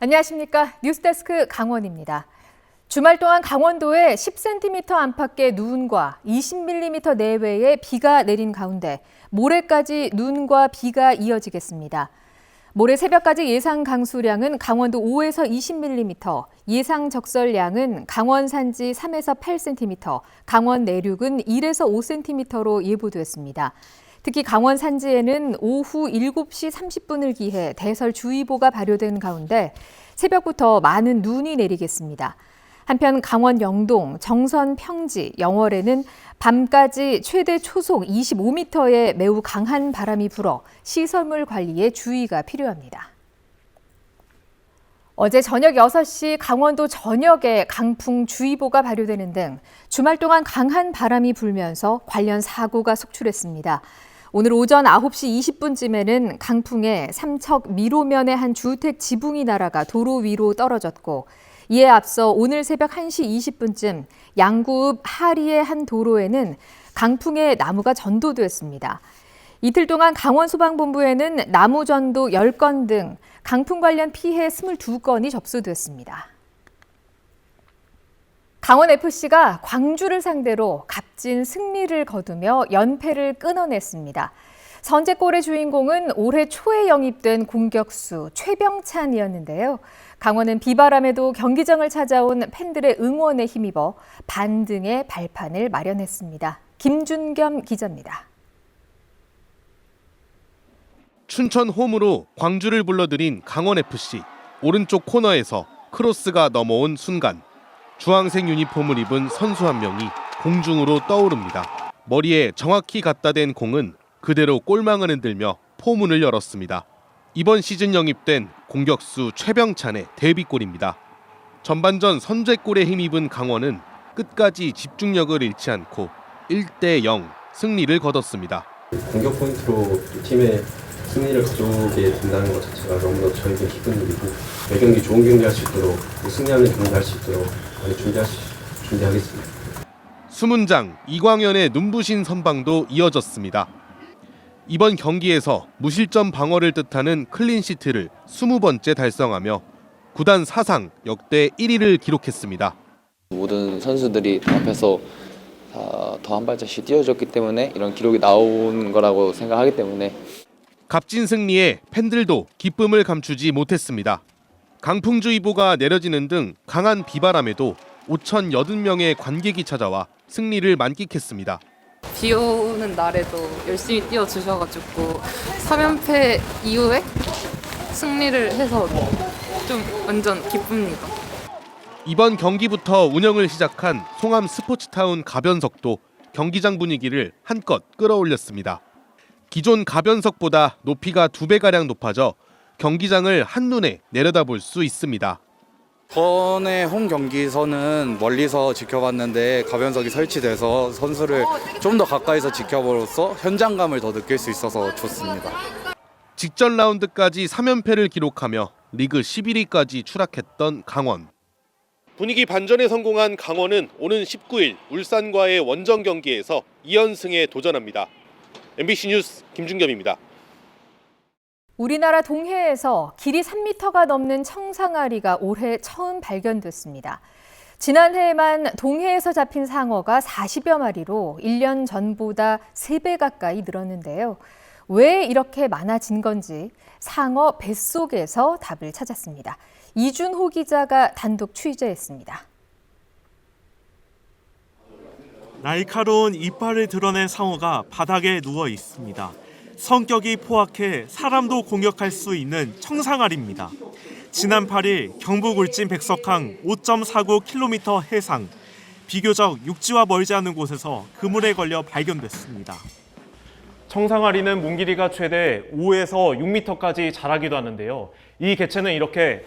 안녕하십니까. 뉴스데스크 강원입니다. 주말 동안 강원도에 10cm 안팎의 눈과 20mm 내외의 비가 내린 가운데 모레까지 눈과 비가 이어지겠습니다. 모레 새벽까지 예상 강수량은 강원도 5에서 20mm, 예상 적설량은 강원 산지 3에서 8cm, 강원 내륙은 1에서 5cm로 예보됐습니다. 특히 강원 산지에는 오후 7시 30분을 기해 대설주의보가 발효된 가운데 새벽부터 많은 눈이 내리겠습니다. 한편 강원 영동, 정선 평지, 영월에는 밤까지 최대 초속 25m의 매우 강한 바람이 불어 시설물 관리에 주의가 필요합니다. 어제 저녁 6시 강원도 전역에 강풍주의보가 발효되는 등 주말 동안 강한 바람이 불면서 관련 사고가 속출했습니다. 오늘 오전 9시 20분쯤에는 강풍에 삼척 미로면의 한 주택 지붕이 날아가 도로 위로 떨어졌고, 이에 앞서 오늘 새벽 1시 20분쯤 양구읍 하리의 한 도로에는 강풍에 나무가 전도됐습니다. 이틀 동안 강원소방본부에는 나무 전도 10건 등 강풍 관련 피해 22건이 접수됐습니다. 강원FC가 광주를 상대로 값진 승리를 거두며 연패를 끊어냈습니다. 선제골의 주인공은 올해 초에 영입된 공격수 최병찬이었는데요. 강원은 비바람에도 경기장을 찾아온 팬들의 응원에 힘입어 반등의 발판을 마련했습니다. 김준겸 기자입니다. 춘천 홈으로 광주를 불러들인 강원FC. 오른쪽 코너에서 크로스가 넘어온 순간 주황색 유니폼을 입은 선수 한 명이 공중으로 떠오릅니다. 머리에 정확히 갖다 댄 공은 그대로 골망을 흔들며 포문을 열었습니다. 이번 시즌 영입된 공격수 최병찬의 데뷔골입니다. 전반전 선제골에 힘입은 강원은 끝까지 집중력을 잃지 않고 1대0 승리를 거뒀습니다. 공격 포인트로 팀의 승리를 가져오게 된다는 것 자체가 너무나 저에게 기쁜 일이고, 매경기 좋은 경기 할 수 있도록, 승리하는 경기 할 수 있도록 많이 준비하겠습니다. 수문장 이광현의 눈부신 선방도 이어졌습니다. 이번 경기에서 무실점 방어를 뜻하는 클린시트를 20번째 달성하며 구단 사상 역대 1위를 기록했습니다. 모든 선수들이 앞에서 더 한 발짝씩 뛰어줬기 때문에 이런 기록이 나온 거라고 생각하기 때문에 값진 승리에 팬들도 기쁨을 감추지 못했습니다. 강풍주의보가 내려지는 등 강한 비바람에도 5,080명의 관객이 찾아와 승리를 만끽했습니다. 비 오는 날에도 열심히 뛰어주셔가지고 3연패 이후에 승리를 해서 좀 완전 기쁩니다. 이번 경기부터 운영을 시작한 송암 스포츠타운 가변석도 경기장 분위기를 한껏 끌어올렸습니다. 기존 가변석보다 높이가 2배가량 높아져 경기장을 한눈에 내려다볼 수 있습니다. 전에 홈 경기에서는 멀리서 지켜봤는데 가변석이 설치돼서 선수를 좀 더 가까이서 지켜보로써 현장감을 더 느낄 수 있어서 좋습니다. 직전 라운드까지 3연패를 기록하며 리그 11위까지 추락했던 강원. 분위기 반전에 성공한 강원은 오는 19일 울산과의 원정 경기에서 2연승에 도전합니다. MBC 뉴스 김준겸입니다. 우리나라 동해에서 길이 3m가 넘는 청상아리가 올해 처음 발견됐습니다. 지난해에만 동해에서 잡힌 상어가 40여 마리로 1년 전보다 3배 가까이 늘었는데요. 왜 이렇게 많아진 건지 상어 뱃속에서 답을 찾았습니다. 이준호 기자가 단독 취재했습니다. 날카로운 이빨을 드러낸 상어가 바닥에 누워 있습니다. 성격이 포악해 사람도 공격할 수 있는 청상아리입니다. 지난 8일 경북 울진 백석항 5.49km 해상, 비교적 육지와 멀지 않은 곳에서 그물에 걸려 발견됐습니다. 청상아리는 몸 길이가 최대 5에서 6m까지 자라기도 하는데요. 이 개체는 이렇게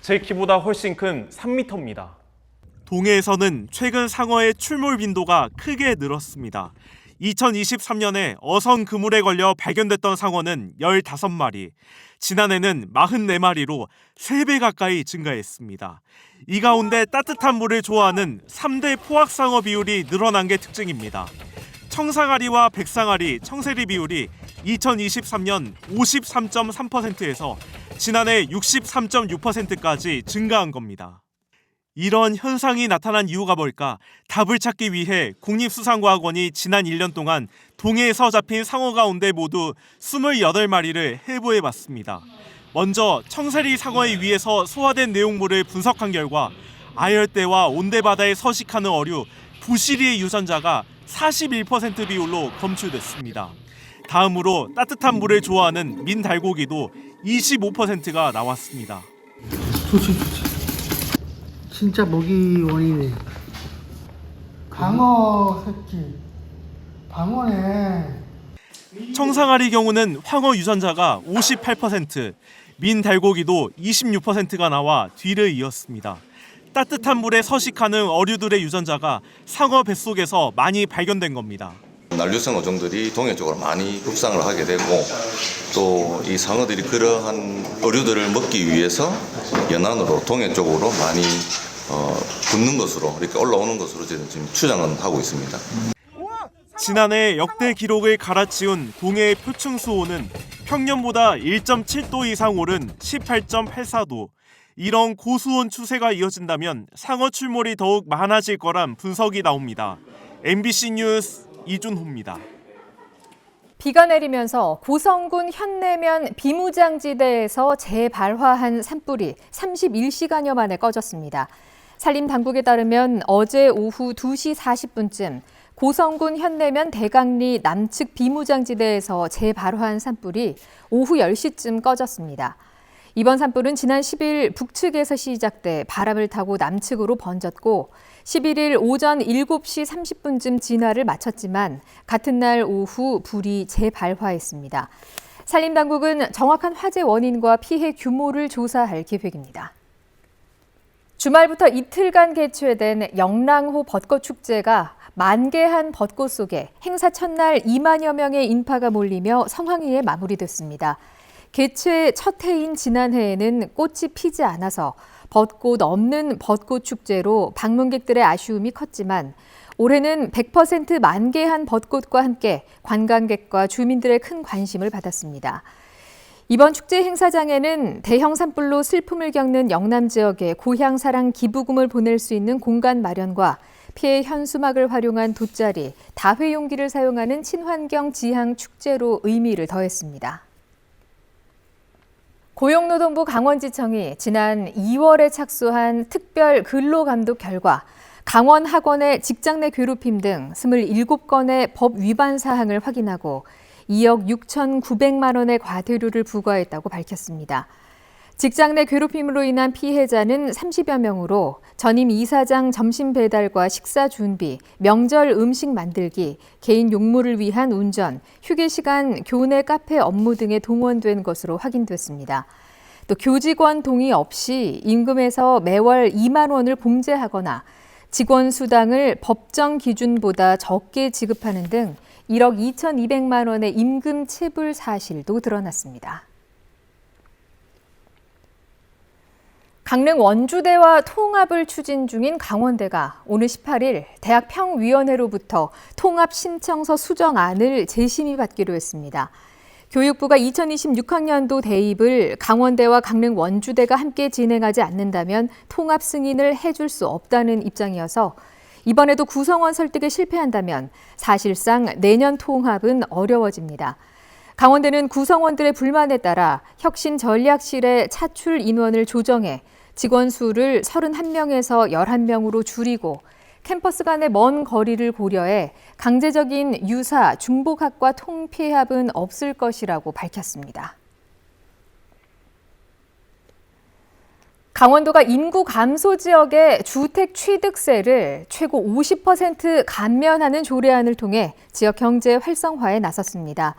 제 키보다 훨씬 큰 3m입니다. 동해에서는 최근 상어의 출몰 빈도가 크게 늘었습니다. 2023년에 어선 그물에 걸려 발견됐던 상어는 15마리, 지난해는 44마리로 3배 가까이 증가했습니다. 이 가운데 따뜻한 물을 좋아하는 3대 포악상어 비율이 늘어난 게 특징입니다. 청상아리와 백상아리, 청세리 비율이 2023년 53.3%에서 지난해 63.6%까지 증가한 겁니다. 이런 현상이 나타난 이유가 뭘까? 답을 찾기 위해 국립수산과학원이 지난 1년 동안 동해에서 잡힌 상어 가운데 모두 28마리를 해부해봤습니다. 먼저 청사리 상어에 의해서 소화된 내용물을 분석한 결과 아열대와 온대바다에 서식하는 어류 부시리의 유전자가 41% 비율로 검출됐습니다. 다음으로 따뜻한 물을 좋아하는 민달고기도 25%가 나왔습니다. 좋지. 진짜 먹이 원이네. 강어 새끼. 방어네. 청상아리 경우는 황어 유전자가 58%, 민달고기도 26%가 나와 뒤를 이었습니다. 따뜻한 물에 서식하는 어류들의 유전자가 상어 뱃속에서 많이 발견된 겁니다. 난류성 어종들이 동해 쪽으로 많이 급상을 하게 되고 또 이 상어들이 그러한 어류들을 먹기 위해서 연안으로 동해 쪽으로 많이 붙는 것으로 이렇게 올라오는 것으로 지금 추정은 하고 있습니다. 지난해 역대 기록을 갈아치운 동해의 표층수온은 평년보다 1.7도 이상 오른 18.84도. 이런 고수온 추세가 이어진다면 상어 출몰이 더욱 많아질 거란 분석이 나옵니다. MBC 뉴스 이준호입니다. 비가 내리면서 고성군 현내면 비무장지대에서 재발화한 산불이 31시간여 만에 꺼졌습니다. 산림당국에 따르면 어제 오후 2시 40분쯤 고성군 현내면 대강리 남측 비무장지대에서 재발화한 산불이 오후 10시쯤 꺼졌습니다. 이번 산불은 지난 10일 북측에서 시작돼 바람을 타고 남측으로 번졌고 11일 오전 7시 30분쯤 진화를 마쳤지만 같은 날 오후 불이 재발화했습니다. 산림당국은 정확한 화재 원인과 피해 규모를 조사할 계획입니다. 주말부터 이틀간 개최된 영랑호 벚꽃축제가 만개한 벚꽃 속에 행사 첫날 2만여 명의 인파가 몰리며 성황리에 마무리됐습니다. 개최 첫 해인 지난해에는 꽃이 피지 않아서 벚꽃 없는 벚꽃축제로 방문객들의 아쉬움이 컸지만 올해는 100% 만개한 벚꽃과 함께 관광객과 주민들의 큰 관심을 받았습니다. 이번 축제 행사장에는 대형 산불로 슬픔을 겪는 영남 지역에 고향사랑 기부금을 보낼 수 있는 공간 마련과 피해 현수막을 활용한 돗자리, 다회용기를 사용하는 친환경 지향 축제로 의미를 더했습니다. 고용노동부 강원지청이 지난 2월에 착수한 특별 근로감독 결과 강원 학원의 직장 내 괴롭힘 등 27건의 법 위반 사항을 확인하고 2억 6,900만 원의 과태료를 부과했다고 밝혔습니다. 직장 내 괴롭힘으로 인한 피해자는 30여 명으로 전임 이사장 점심 배달과 식사 준비, 명절 음식 만들기, 개인 용무를 위한 운전, 휴게 시간 교내 카페 업무 등에 동원된 것으로 확인됐습니다. 또 교직원 동의 없이 임금에서 매월 2만 원을 공제하거나 직원 수당을 법정 기준보다 적게 지급하는 등 1억 2,200만 원의 임금 체불 사실도 드러났습니다. 강릉 원주대와 통합을 추진 중인 강원대가 오늘 18일 대학 평위원회로부터 통합 신청서 수정안을 재심의받기로 했습니다. 교육부가 2026학년도 대입을 강원대와 강릉 원주대가 함께 진행하지 않는다면 통합 승인을 해줄 수 없다는 입장이어서 이번에도 구성원 설득에 실패한다면 사실상 내년 통합은 어려워집니다. 강원대는 구성원들의 불만에 따라 혁신 전략실의 차출 인원을 조정해 직원 수를 31명에서 11명으로 줄이고 캠퍼스 간의 먼 거리를 고려해 강제적인 유사, 중복학과 통폐합은 없을 것이라고 밝혔습니다. 강원도가 인구 감소 지역의 주택 취득세를 최고 50% 감면하는 조례안을 통해 지역 경제 활성화에 나섰습니다.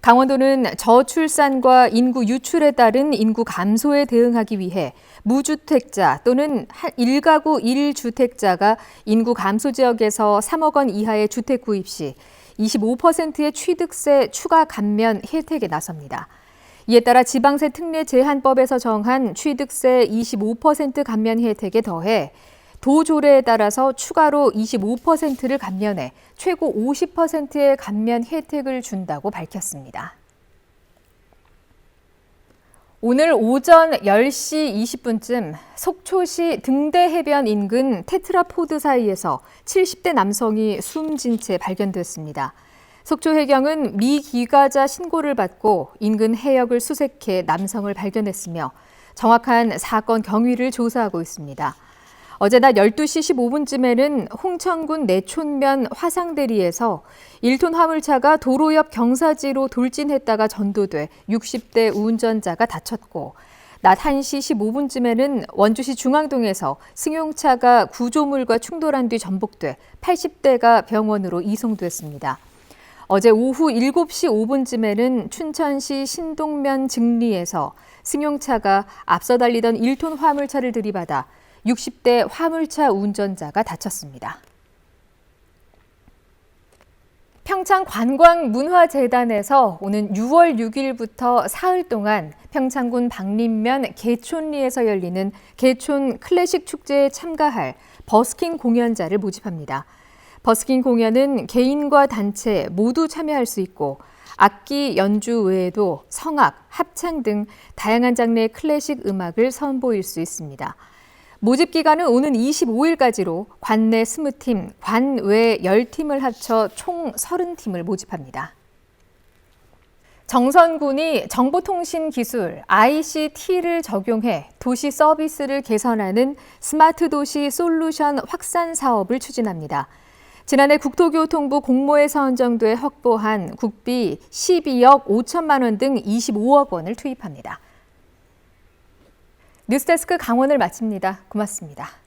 강원도는 저출산과 인구 유출에 따른 인구 감소에 대응하기 위해 무주택자 또는 1가구 1주택자가 인구 감소 지역에서 3억 원 이하의 주택 구입 시 25%의 취득세 추가 감면 혜택에 나섭니다. 이에 따라 지방세 특례 제한법에서 정한 취득세 25% 감면 혜택에 더해 도조례에 따라서 추가로 25%를 감면해 최고 50%의 감면 혜택을 준다고 밝혔습니다. 오늘 오전 10시 20분쯤 속초시 등대해변 인근 테트라포드 사이에서 70대 남성이 숨진 채 발견됐습니다. 속초해경은 미귀가자 신고를 받고 인근 해역을 수색해 남성을 발견했으며 정확한 사건 경위를 조사하고 있습니다. 어제 낮 12시 15분쯤에는 홍천군 내촌면 화상대리에서 1톤 화물차가 도로 옆 경사지로 돌진했다가 전도돼 60대 운전자가 다쳤고, 낮 1시 15분쯤에는 원주시 중앙동에서 승용차가 구조물과 충돌한 뒤 전복돼 80대가 병원으로 이송됐습니다. 어제 오후 7시 5분쯤에는 춘천시 신동면 증리에서 승용차가 앞서 달리던 1톤 화물차를 들이받아 60대 화물차 운전자가 다쳤습니다. 평창관광문화재단에서 오는 6월 6일부터 사흘 동안 평창군 박림면 개촌리에서 열리는 개촌 클래식 축제에 참가할 버스킹 공연자를 모집합니다. 버스킹 공연은 개인과 단체 모두 참여할 수 있고 악기 연주 외에도 성악, 합창 등 다양한 장르의 클래식 음악을 선보일 수 있습니다. 모집 기간은 오는 25일까지로 관내 20팀, 관외 10팀을 합쳐 총 30팀을 모집합니다. 정선군이 정보통신 기술 ICT를 적용해 도시 서비스를 개선하는 스마트 도시 솔루션 확산 사업을 추진합니다. 지난해 국토교통부 공모에 선정돼 확보한 국비 12억 5천만 원 등 25억 원을 투입합니다. 뉴스데스크 강원을 마칩니다. 고맙습니다.